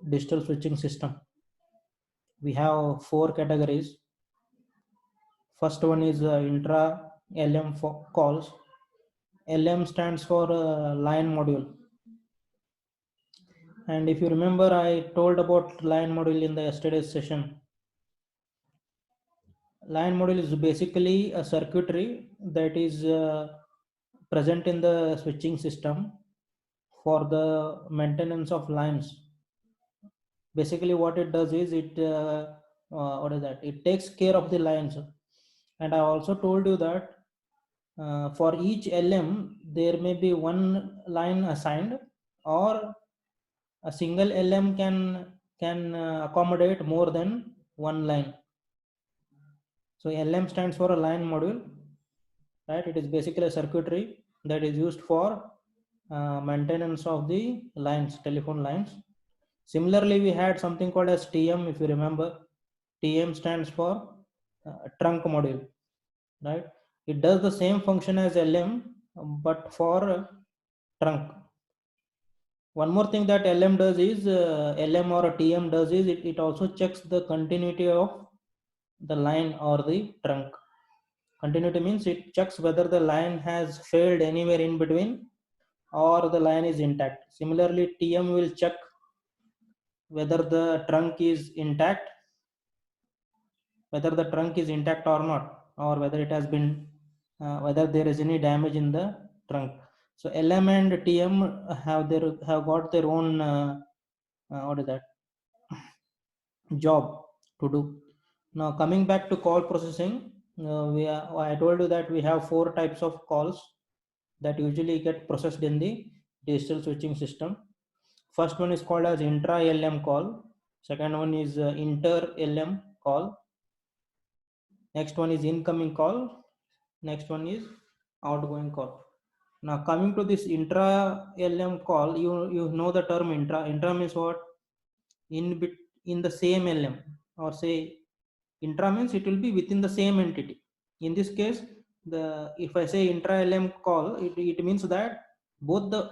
digital switching system. We have four categories. First one is intra LM calls. LM stands for line module. And if you remember, I told about line module in the yesterday's session. Line module is basically a circuitry that is present in the switching system for the maintenance of lines. Basically what it does is it takes care of the lines. And I also told you that for each LM there may be one line assigned, or a single LM can accommodate more than one line. So LM stands for a line module, right? It is basically a circuitry that is used for maintenance of the lines, telephone lines. Similarly, we had something called as TM, if you remember. TM stands for trunk module, right? It does the same function as LM, but for trunk. One more thing that LM does is, LM or a TM does is, it also checks the continuity of the line or the trunk. Continuity means it checks whether the line has failed anywhere in between or the line is intact. Similarly, TM will check whether the trunk is intact, or not, or whether it has been, whether there is any damage in the trunk. So LM and TM have got their own job to do. Now coming back to call processing, I told you that we have four types of calls that usually get processed in the digital switching system. First one is called as intra LM call. Second one is inter LM call. Next one is incoming call. Next one is outgoing call. Now coming to this intra LM call, you know the term intra. Intra means what? In the same LM, or say intra means it will be within the same entity. In this case, if I say intra LM call, it means that both the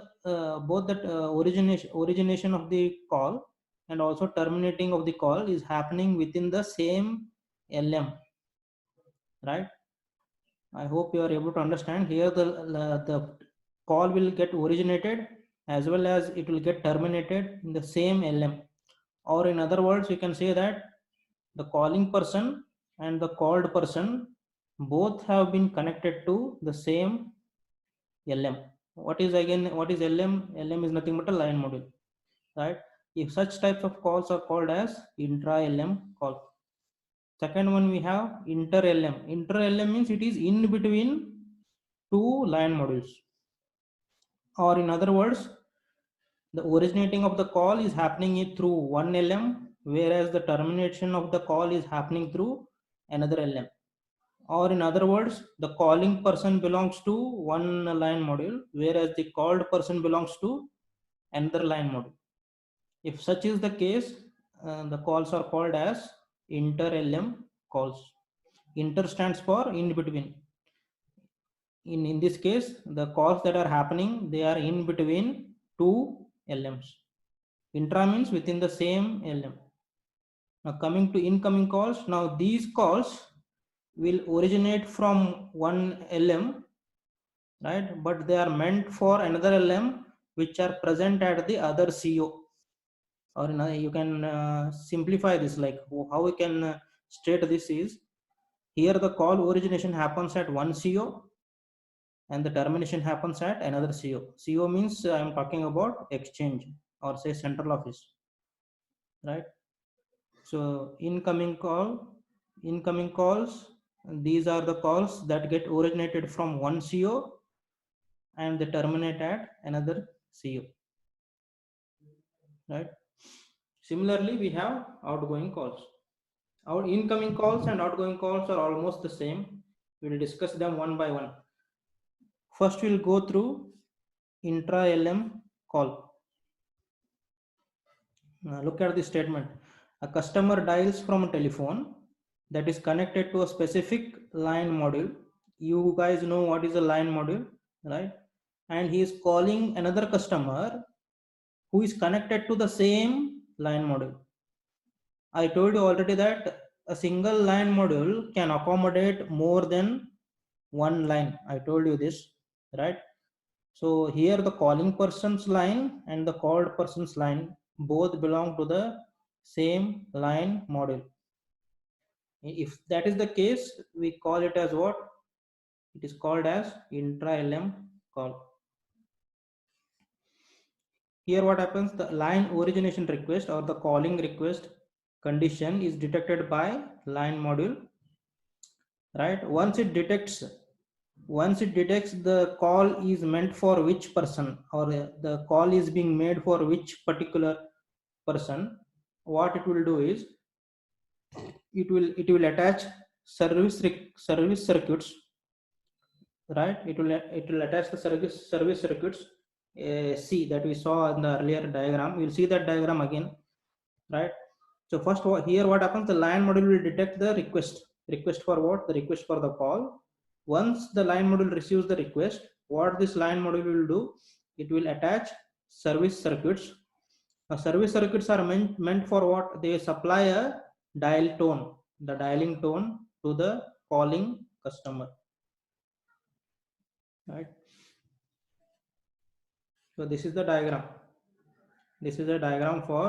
origination of the call and also terminating of the call is happening within the same LM, right? I hope you are able to understand. Here the call will get originated as well as it will get terminated in the same LM. Or in other words, you can say that the calling person and the called person both have been connected to the same LM. What is LM? LM is nothing but a line module, right? If such types of calls are called as intra LM call. Second one, we have inter LM. Inter LM means it is in between two line modules, or in other words, the originating of the call is happening through one LM, whereas the termination of the call is happening through another LM. Or in other words, the calling person belongs to one line module, whereas the called person belongs to another line module. If such is the case, the calls are called as inter LM calls. Inter stands for in between. In this case, the calls that are happening, they are in between two LMs. Intra means within the same LM. Now coming to incoming calls, now these calls will originate from one LM, right? But they are meant for another LM which are present at the other CO. Or you can simplify this, like how we can state this is, here the call origination happens at one CO and the termination happens at another CO. CO means I am talking about exchange or say central office, right? So incoming calls, these are the calls that get originated from one CO and they terminate at another CO, right? Similarly, we have outgoing calls. Our incoming calls and outgoing calls are almost the same. We will discuss them one by one. First, we will go through intra LM call. Look at this statement. A customer dials from a telephone that is connected to a specific line module. You guys know what is a line module, right? And he is calling another customer who is connected to the same line module. I told you already that a single line module can accommodate more than one line. I told you this, right? So here the calling person's line and the called person's line both belong to the same line module. If that is the case, we call it as what? It is called as intra-LM call. Here what happens, the line origination request or the calling request condition is detected by line module, right? Once it detects the call is meant for which person, or the call is being made for which particular person, what it will do is it will attach service circuits, right? It will attach the service circuits C that we saw in the earlier diagram. We'll see that diagram again, right? So first here what happens, the line module will detect the request for what? The request for the call. Once the line module receives the request, what this line module will do, it will attach service circuits. Now service circuits are meant for what? They supply a dial tone, the dialing tone to the calling customer, right? So this is the diagram. This is a diagram for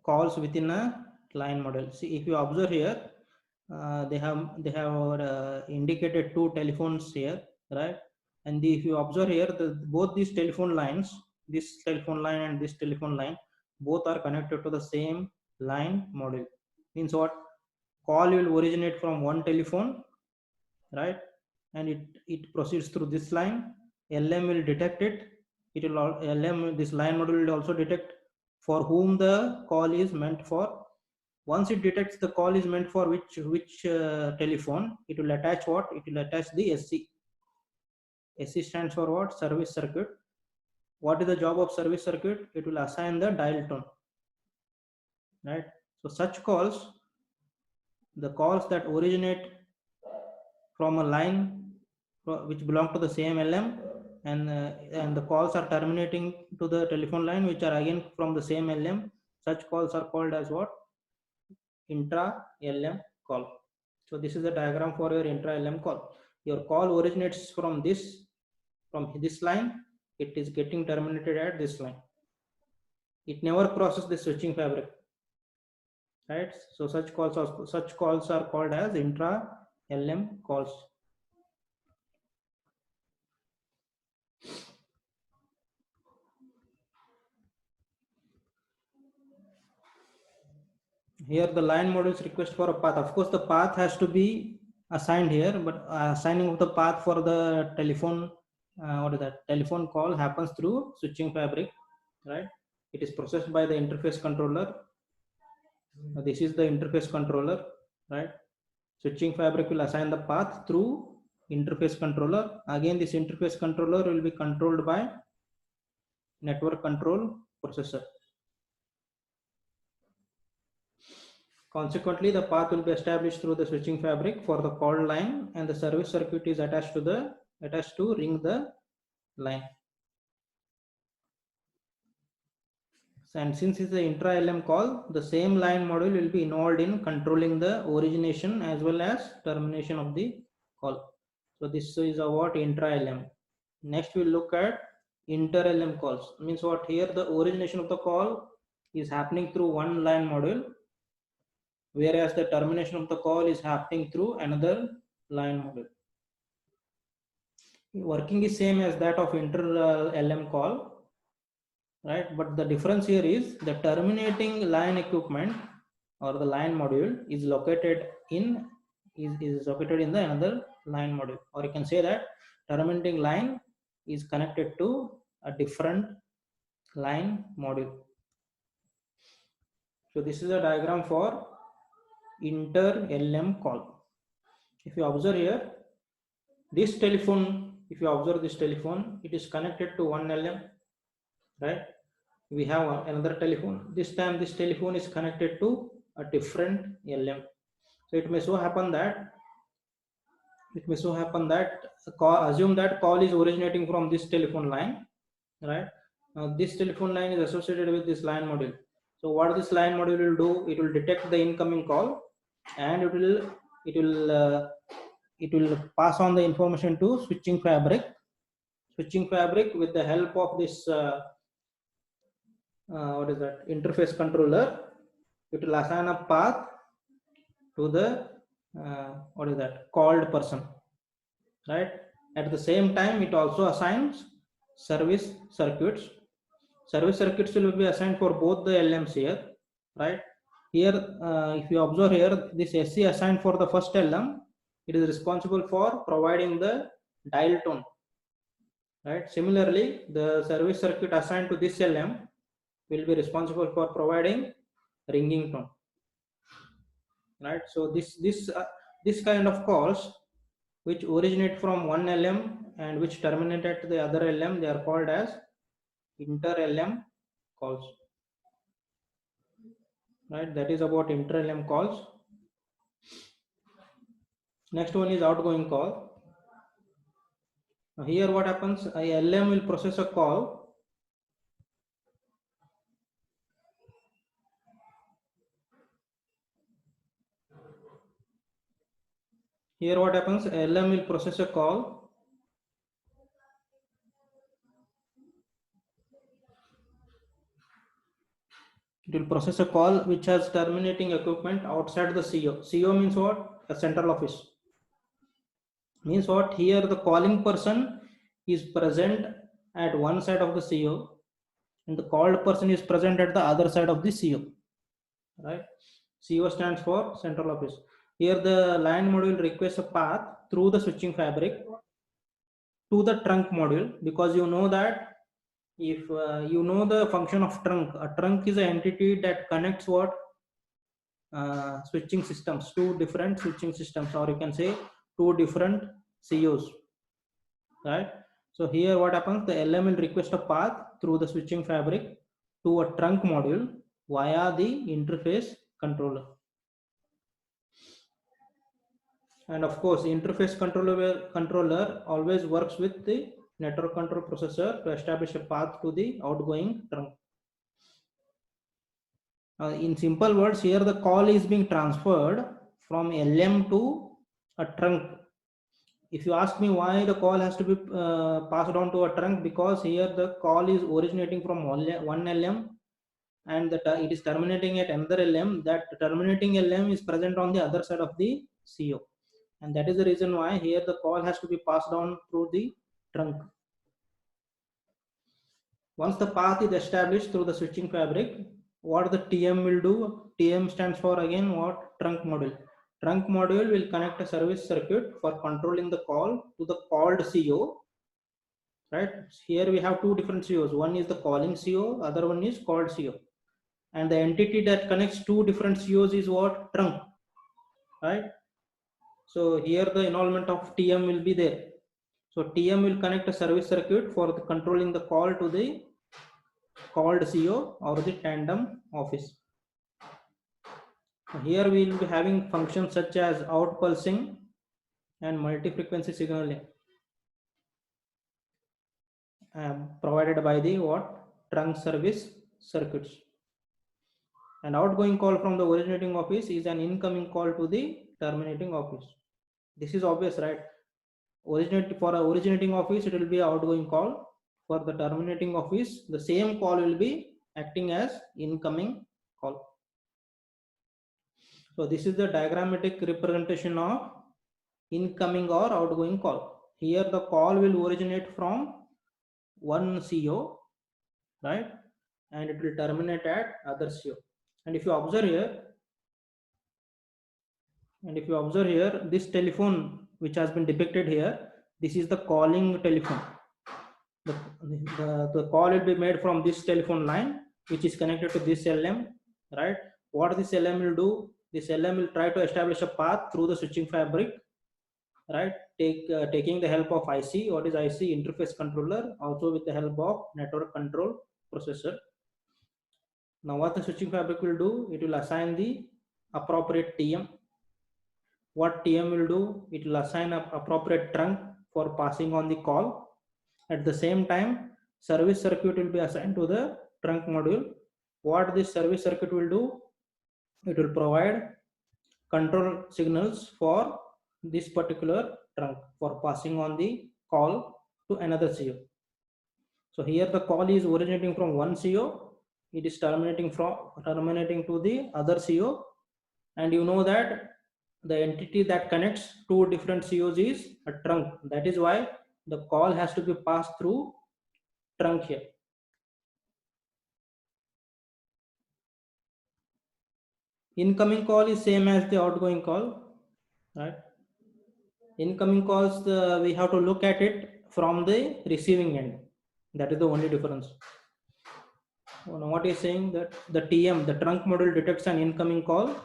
calls within a line model. See, if you observe here, they have indicated two telephones here, right? And if you observe here, both these telephone lines, this telephone line and this telephone line, both are connected to the same line module. Means what? Call will originate from one telephone, right? And it proceeds through this line. LM will detect it. It will this line module will also detect for whom the call is meant for. Once it detects the call is meant for which telephone, it will attach what? It will attach the SC. SC stands for what? Service circuit. What is the job of service circuit? It will assign the dial tone, right? So such calls, the calls that originate from a line which belong to the same LM, and the calls are terminating to the telephone line which are again from the same LM, such calls are called as what? Intra LM call. So this is the diagram for your intra LM call. Your call originates from this line, it is getting terminated at this line. It never crosses the switching fabric, right? So such calls are called as intra LM calls. Here the line modules request for a path. Of course, the path has to be assigned here, but assigning of the path for the telephone, what is that? Telephone call happens through switching fabric, right? It is processed by the interface controller. This is the interface controller, right? Switching fabric will assign the path through interface controller. Again, this interface controller will be controlled by network control processor. Consequently, the path will be established through the switching fabric for the called line, and the service circuit is attached to ring the line. And since it's the intra-LM call, the same line module will be involved in controlling the origination as well as termination of the call. So this is a what? Intra-LM. Next we'll look at inter-LM calls. Means what? Here the origination of the call is happening through one line module, whereas the termination of the call is happening through another line module. Working is same as that of inter-LM call, right? But the difference here is the terminating line equipment or the line module is located in the another line module, or you can say that terminating line is connected to a different line module. So this is a diagram for inter-LM call. If you observe here, this telephone, if you observe this telephone, it is connected to one LM, right? We have another telephone. This time this telephone is connected to a different LM. So it may so happen that assume that call is originating from this telephone line, right? This telephone line is associated with this line module. So what this line module will do, it will detect the incoming call, and it will pass on the information to switching fabric. Switching fabric, with the help of this what is that, interface controller, it will assign a path to the what is that, called person, right? At the same time, it also assigns service circuits. Service circuits will be assigned for both the LMs here, right? Here, if you observe here, this SC assigned for the first LM, it is responsible for providing the dial tone, right? Similarly, the service circuit assigned to this LM will be responsible for providing ringing tone, right? So this kind of calls which originate from one LM and which terminate at the other LM, they are called as inter LM calls, right? That is about inter LM calls. Next one is outgoing call. Now here what happens, a LM will process a call. Here what happens, a LM will process a call. It will process a call which has terminating equipment outside the CO. CO means what? A central office. Means what? Here the calling person is present at one side of the CO and the called person is present at the other side of the CO, right? CO stands for central office. Here the line module requests a path through the switching fabric to the trunk module, because you know that if you know the function of trunk, a trunk is an entity that connects what, switching systems, two different switching systems, or you can say two different COs, right? So here what happens, the LM will request a path through the switching fabric to a trunk module via the interface controller. And of course, the interface controller always works with the network control processor to establish a path to the outgoing trunk. In simple words, here the call is being transferred from LM to a trunk. If you ask me why the call has to be passed on to a trunk, because here the call is originating from one LM and it is terminating at another LM. That terminating LM is present on the other side of the CO, and that is the reason why here the call has to be passed on through the trunk. Once the path is established through the switching fabric, what the TM will do, TM stands for again what, trunk module. Trunk module will connect a service circuit for controlling the call to the called CO, right? Here we have two different COs. One is the calling CO, other one is called CO. And the entity that connects two different COs is what, trunk, right? So here the involvement of TM will be there. So TM will connect a service circuit for controlling the call to the called CO or the tandem office. Here we will be having functions such as out pulsing and multi-frequency signaling provided by the what, trunk service circuits. An outgoing call from the originating office is an incoming call to the terminating office. This is obvious, right? For a originating office, it will be an outgoing call. For the terminating office, the same call will be acting as incoming call. So this is the diagrammatic representation of incoming or outgoing call. Here the call will originate from one CO, right? And it will terminate at other CO. And if you observe here, this telephone which has been depicted here, this is the calling telephone. The call will be made from this telephone line which is connected to this LM, right? What this LM will do, this LM will try to establish a path through the switching fabric, right? Taking the help of IC. What is IC? Interface controller, also with the help of network control processor. Now what the switching fabric will do, it will assign the appropriate TM. What TM will do, it will assign an appropriate trunk for passing on the call. At the same time, service circuit will be assigned to the trunk module. What this service circuit will do, it will provide control signals for this particular trunk for passing on the call to another CO. So here the call is originating from one CO, it is terminating to the other CO, and you know that the entity that connects two different COs is a trunk. That is why the call has to be passed through trunk here. Incoming call is same as the outgoing call, right? Incoming calls, we have to look at it from the receiving end. That is the only difference. What is saying that the TM, the trunk module, detects an incoming call.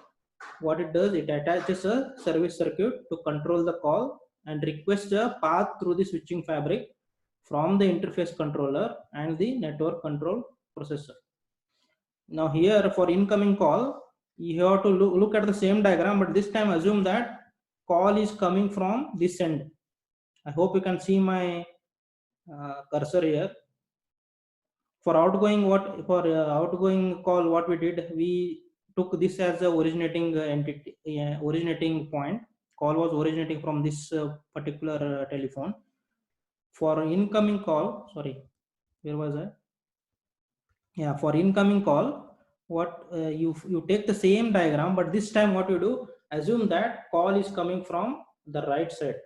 What it does, it attaches a service circuit to control the call and requests a path through the switching fabric from the interface controller and the network control processor. Now here for incoming call, you have to look at the same diagram, but this time assume that call is coming from this end. I hope you can see my cursor here. For outgoing outgoing call, what we did, we took this as a originating entity, originating point. Call was originating from this particular telephone. For incoming call, sorry, where was I? Yeah, for incoming call, what you take the same diagram, but this time what you do, assume that call is coming from the right side,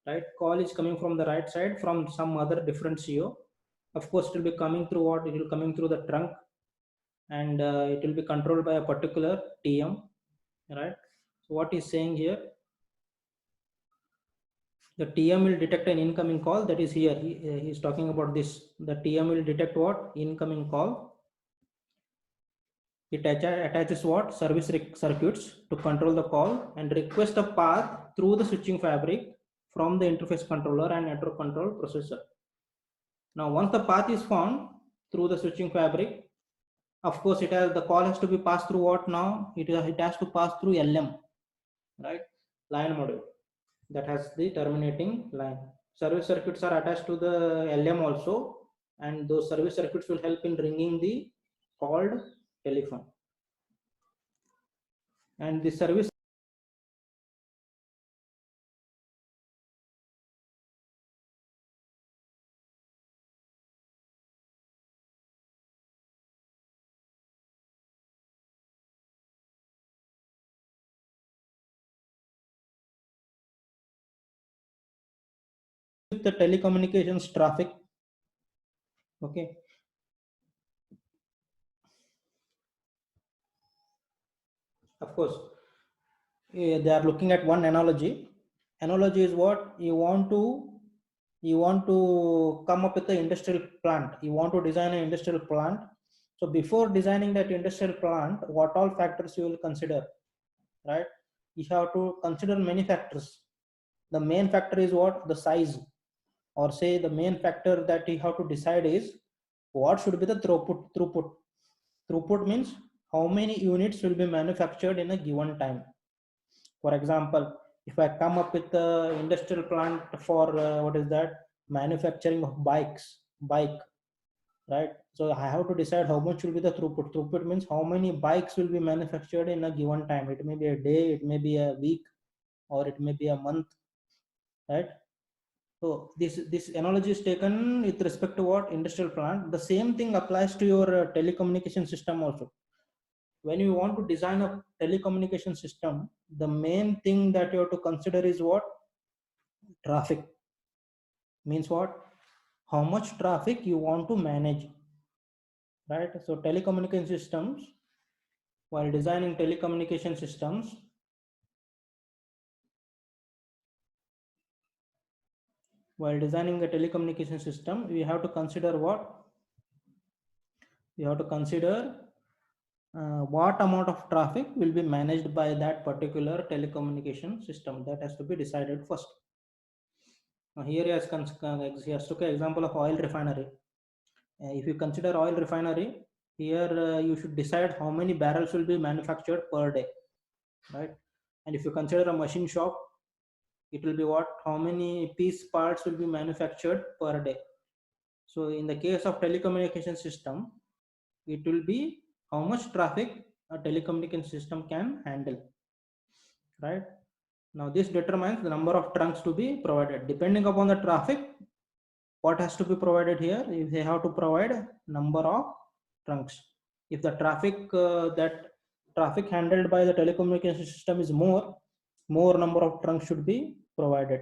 right? Call is coming from the right side from some other different CO. Of course, it will be coming through what? It will coming through the trunk, and it will be controlled by a particular TM, right? So what he's saying here, the TM will detect an incoming call. That is here, he's talking about this. The TM will detect what? Incoming call. It attaches what? Service circuits to control the call and request a path through the switching fabric from the interface controller and network control processor. Now once the path is found through the switching fabric, of course the call has to be passed through what? Now it has to pass through LM, right? Line module that has the terminating line. Service circuits are attached to the LM also, and those service circuits will help in ringing the called telephone. And the service with the telecommunications traffic. Okay, of course, they are looking at one analogy. Analogy is what? You want to come up with an industrial plant. You want to design an industrial plant. So before designing that industrial plant, what all factors you will consider, right? You have to consider many factors. The main factor is what? The size, or say the main factor that you have to decide is what should be the throughput means how many units will be manufactured in a given time. For example, if I come up with the industrial plant for what is that, manufacturing of bike, right? So I have to decide how much will be the throughput means how many bikes will be manufactured in a given time. It may be a day, it may be a week, or it may be a month, right? So this analogy is taken with respect to what? Industrial plant. The same thing applies to your telecommunication system also. When you want to design a telecommunication system, the main thing that you have to consider is what? Traffic. Means what? How much traffic you want to manage, right? So telecommunication systems, while designing telecommunication systems, while designing a telecommunication system, we have to consider what? We have to consider what amount of traffic will be managed by that particular telecommunication system. That has to be decided first. Now here he has took an example of oil refinery. If you consider oil refinery, here you should decide how many barrels will be manufactured per day, right? And if you consider a machine shop, it will be what? How many piece parts will be manufactured per day. So in the case of telecommunication system, it will be how much traffic a telecommunication system can handle, right? Now this determines the number of trunks to be provided. Depending upon the traffic, what has to be provided here? If they have to provide number of trunks. If the traffic handled by the telecommunication system is more number of trunks should be provided.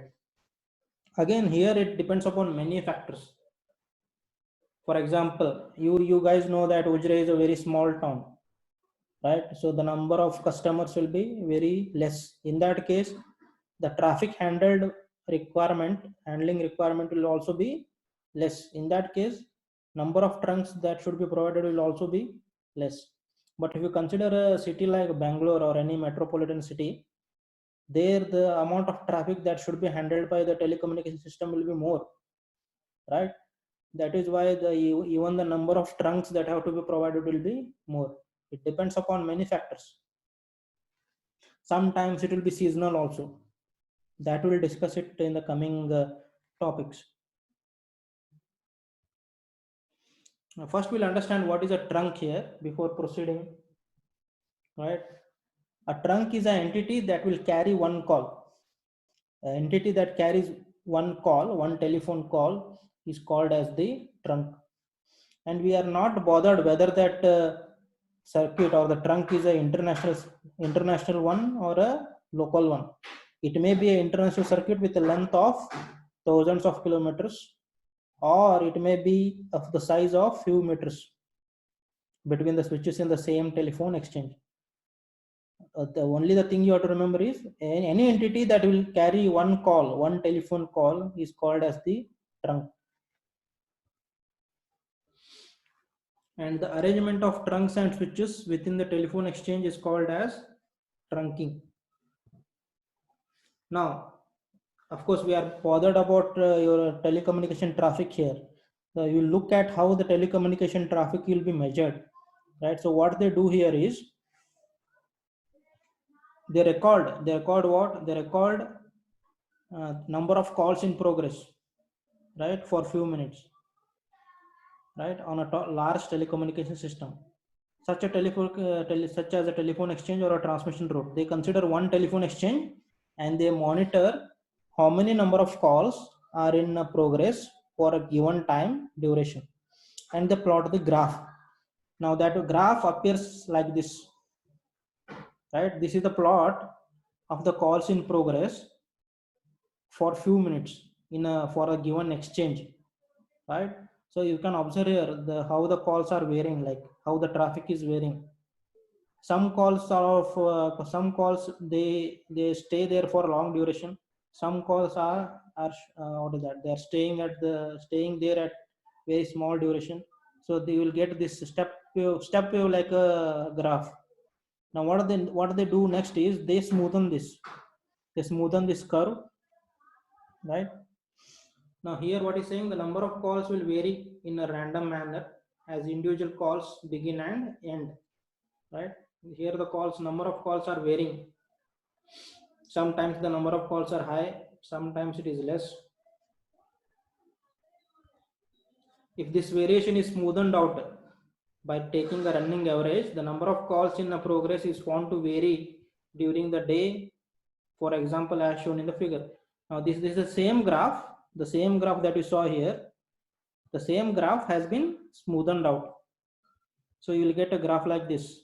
Again, here it depends upon many factors. For example, you guys know that Ujre is a very small town, right? So the number of customers will be very less. In that case, the traffic handling requirement will also be less. In that case, number of trunks that should be provided will also be less. But if you consider a city like Bangalore or any metropolitan city, there the amount of traffic that should be handled by the telecommunication system will be more, right? That is why even the number of trunks that have to be provided will be more. It depends upon many factors. Sometimes it will be seasonal also. That we'll discuss it in the coming topics. Now first we'll understand what is a trunk here before proceeding, right? A trunk is an entity that will carry one call. An entity that carries one call, one telephone call, is called as the trunk. And we are not bothered whether that circuit or the trunk is an international one or a local one. It may be an international circuit with a length of thousands of kilometers, or it may be of the size of few meters between the switches in the same telephone exchange. The thing you have to remember is any entity that will carry one telephone call is called as the trunk. And the arrangement of trunks and switches within the telephone exchange is called as trunking. Now, of course, we are bothered about your telecommunication traffic here. So you look at how the telecommunication traffic will be measured, right? So what they do here is they record what? They record number of calls in progress, right, for few minutes, right, on a large telecommunication system. Such as a telephone exchange or a transmission route. They consider one telephone exchange and they monitor how many number of calls are in progress for a given time duration, and they plot the graph. Now that graph appears like this, right? This is the plot of the calls in progress for few minutes for a given exchange, right? So you can observe here how the calls are varying, like how the traffic is varying. Some calls they stay there for long duration. Some calls are what is that? They are staying there at very small duration. So they will get this step wave like a graph. Now what they do next is they smoothen this curve, right? Now here what is saying, the number of calls will vary in a random manner as individual calls begin and end, right? Here the number of calls are varying. Sometimes the number of calls are high, sometimes it is less. If this variation is smoothened out by taking a running average, the number of calls in a progress is found to vary during the day, for example, as shown in the figure. Now this is the same graph that you saw here. The same graph has been smoothened out. So you will get a graph like this.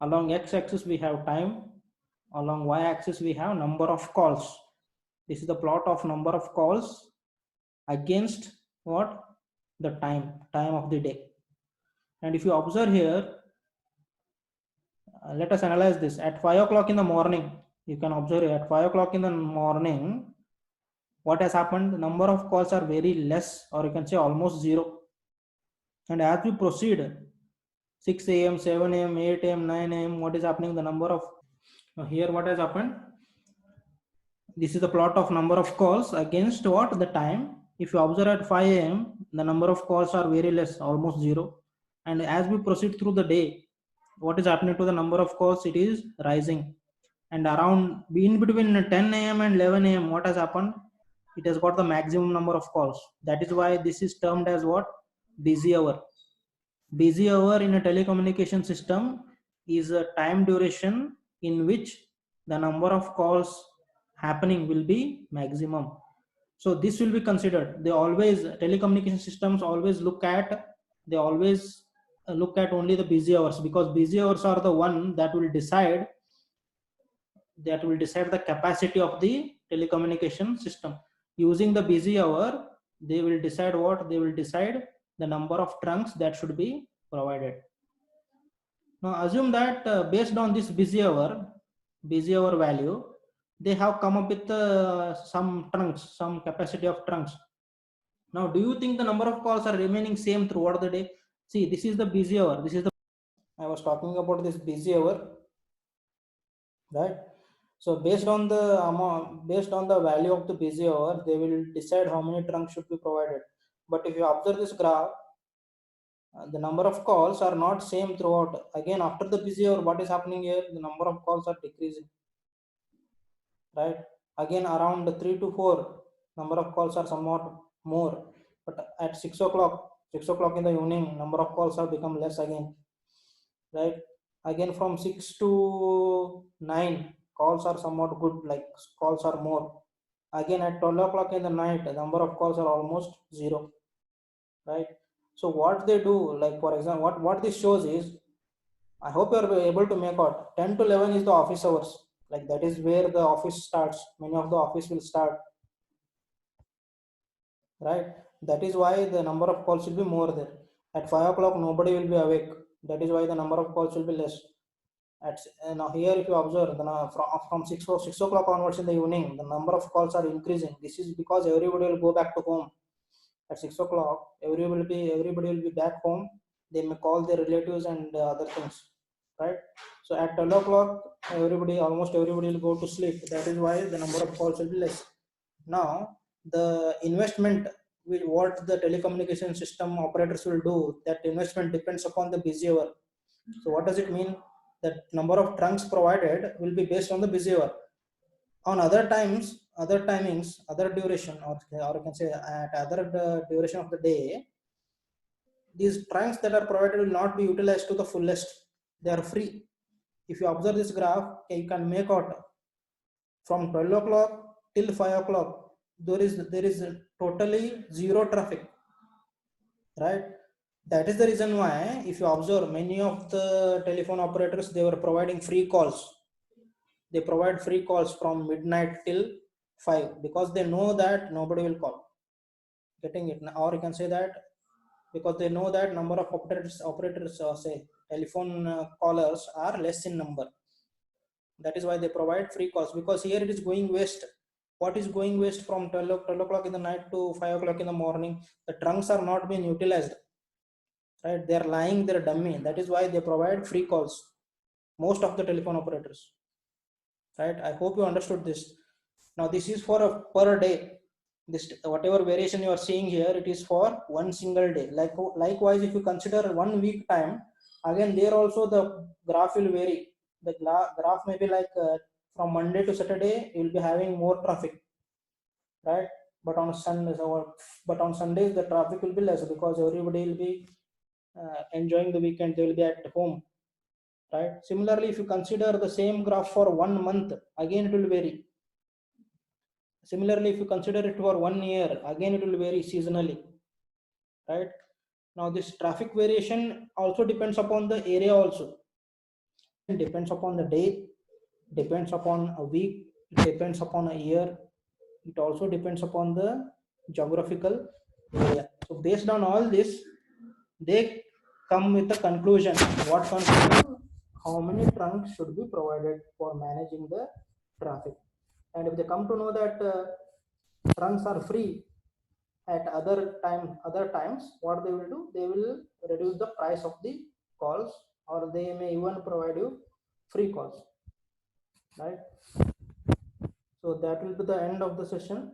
Along x-axis we have time, along y-axis we have number of calls. This is the plot of number of calls against what? The time of the day. And if you observe here, let us analyze this. At 5 o'clock in the morning, you can observe at 5 o'clock in the morning, what has happened? The number of calls are very less, or you can say almost zero. And as we proceed, 6 a.m., 7 a.m., 8 a.m., 9 a.m., what is happening? The number of here what has happened? This is the plot of number of calls against what? The time. If you observe at 5 a.m., the number of calls are very less, almost zero. And as we proceed through the day, what is happening to the number of calls? It is rising. And around in between 10 a.m. and 11 a.m., what has happened? it has got the maximum number of calls. That is why this is termed as what? Busy hour. Busy hour in a telecommunication system is a time duration in which the number of calls happening will be maximum. So this will be considered. They always, telecommunication systems always look at, they always look at only the busy hours, because busy hours are the one that will decide the capacity of the telecommunication system. Using the busy hour, they will decide what? They will decide the number of trunks that should be provided. Now assume that based on this busy hour value, they have come up with some trunks, some capacity of trunks. Now, do you think the number of calls are remaining same throughout the day? See, this is the busy hour. This is the, I was talking about this busy hour, right? So based on the amount, based on the value of the busy hour, they will decide how many trunks should be provided. But if you observe this graph, the number of calls are not same throughout. Again, after the busy hour, what is happening here? The number of calls are decreasing, right? Again, around 3 to 4, number of calls are somewhat more. But at 6 o'clock, 6 o'clock in the evening, number of calls have become less again, right? Again, from 6 to 9, calls are somewhat good, like calls are more. Again, at 12 o'clock in the night, the number of calls are almost zero, right? So what they do, like for example, what this shows is, I hope you are able to make out, 10 to 11 is the office hours. Like that is where the office starts. Many of the office will start, right? That is why the number of calls will be more there. At 5 o'clock, nobody will be awake. That is why the number of calls will be less. Now here, if you observe, from 6 o'clock onwards in the evening, the number of calls are increasing. This is because everybody will go back to home. At 6 o'clock, everybody will be back home. They may call their relatives and other things, right? So at 12 o'clock, almost everybody will go to sleep. That is why the number of calls will be less. Now, the investment, what the telecommunication system operators will do, that investment depends upon the busy hour. So what does it mean? That number of trunks provided will be based on the busy hour. On other times, other timings, other duration, or you can say at other duration of the day, these trunks that are provided will not be utilized to the fullest. They are free. If you observe this graph, you can make out from 12 o'clock till 5 o'clock, there is totally zero traffic, right? That is the reason why, if you observe, many of the telephone operators, they were providing free calls. They provide free calls from midnight till 5, because they know that nobody will call. Getting it? Or you can say that because they know that number of operators say telephone callers are less in number. That is why they provide free calls, because here it is going waste. What is going waste from 12 o'clock in the night to 5 o'clock in the morning? The trunks are not being utilized, right? They are lying their dummy. That is why they provide free calls, most of the telephone operators, right? I hope you understood this. Now this is for a per day. This, whatever variation you are seeing here, it is for one single day. Likewise, if you consider 1 week time, again there also the graph will vary. The graph may be like from Monday to Saturday you will be having more traffic, right? But on Sundays the traffic will be less, because everybody will be enjoying the weekend. They will be at home, right? Similarly, if you consider the same graph for 1 month, again it will vary. Similarly, if you consider it for 1 year, again it will vary seasonally, right? Now this traffic variation also depends upon the area also. It depends upon the day, depends upon a week, it depends upon a year, it also depends upon the geographical area. So based on all this, they come with a conclusion. What conclusion? How many trunks should be provided for managing the traffic? And if they come to know that trunks are free at other times, what they will do, they will reduce the price of the calls, or they may even provide you free calls, right? So that will be the end of the session.